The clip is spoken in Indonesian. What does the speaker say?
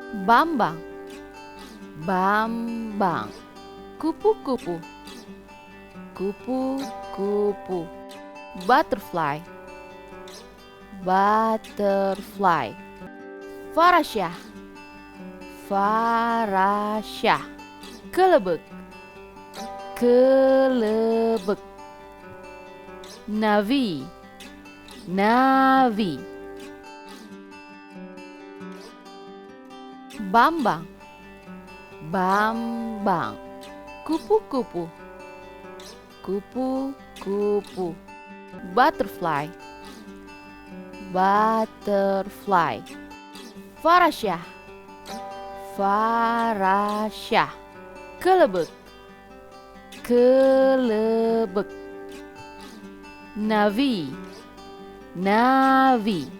Bambang, Bambang. Kupu-kupu, kupu-kupu. Butterfly, butterfly. Farasya, farasya. Kelebek, kelebek. Navi, navi. Bambang, Bambang. Kupu-kupu, kupu-kupu. Butterfly, butterfly. Farasya, farasya. Kelebek, kelebek. Navi, navi.